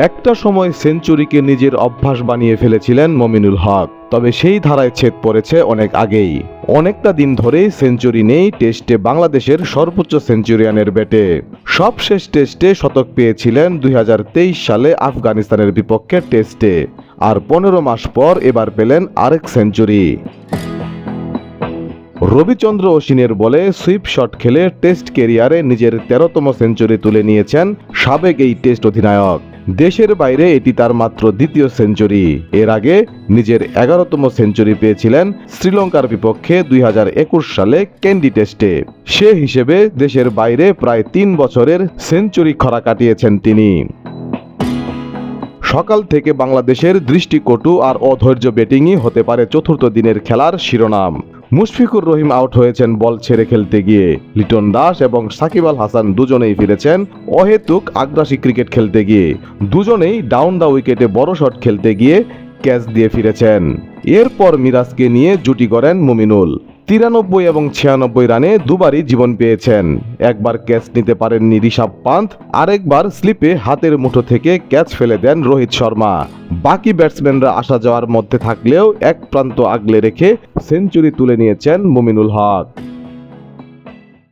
একটা সময় সেঞ্চুরিকে নিজের অভ্যাস বানিয়ে ফেলেছিলেন মমিনুল হক, তবে সেই ধারায় ছেদ পড়েছে অনেক আগেই। অনেকটা দিন ধরেই সেঞ্চুরি নেই টেস্টে বাংলাদেশের সর্বোচ্চ সেঞ্চুরিয়ানের ব্যাটে। সবশেষ টেস্টে শতক পেয়েছিলেন 2023 সালে আফগানিস্তানের বিপক্ষে টেস্টে, আর 15 মাস পর এবার পেলেন আরেক সেঞ্চুরি। রবিচন্দ্র অশ্বিনের বলে সুইপ শট খেলে টেস্ট ক্যারিয়ারে নিজের 13তম সেঞ্চুরি তুলে নিয়েছেন সাবেক এই টেস্ট অধিনায়ক। দেশের বাইরে এটি তার মাত্র দ্বিতীয় সেঞ্চুরি। এর আগে নিজের 11তম সেঞ্চুরি পেয়েছিলেন শ্রীলঙ্কার বিপক্ষে 2021 সালে ক্যান্ডি টেস্টে। সে হিসেবে দেশের বাইরে প্রায় 3 বছরের সেঞ্চুরি খরা কাটিয়েছেন তিনি। সকাল থেকে বাংলাদেশের দৃষ্টিকটু আর অধৈর্য ব্যাটিংই হতে পারে চতুর্থ দিনের খেলার শিরোনাম। মুশফিকুর রহিম আউট হয়েছেন বল ছেড়ে খেলতে গিয়ে। লিটন দাস এবং সাকিব আল হাসান দুজনেই ফিরেছেন অহেতুক আগ্রাসী ক্রিকেট খেলতে গিয়ে। দুজনেই ডাউন দ্য উইকেটে বড় শট খেলতে গিয়ে ক্যাচ দিয়ে ফিরেছেন। এরপর মিরাজকে নিয়ে জুটি করেন মুমিনুল। 93 এবং 96 রানে দুবারই জীবন পেয়েছেন। একবার ক্যাচ নিতে পারেননি ঋষভ পান্থ, আরেকবার স্লিপে হাতের মুঠো থেকে ক্যাচ ফেলে দেন রোহিত শর্মা। বাকি ব্যাটসম্যানরা আসা যাওয়ার মধ্যে থাকলেও এক প্রান্ত আগলে রেখে সেঞ্চুরি তুলে নিয়েছেন মুমিনুল হক।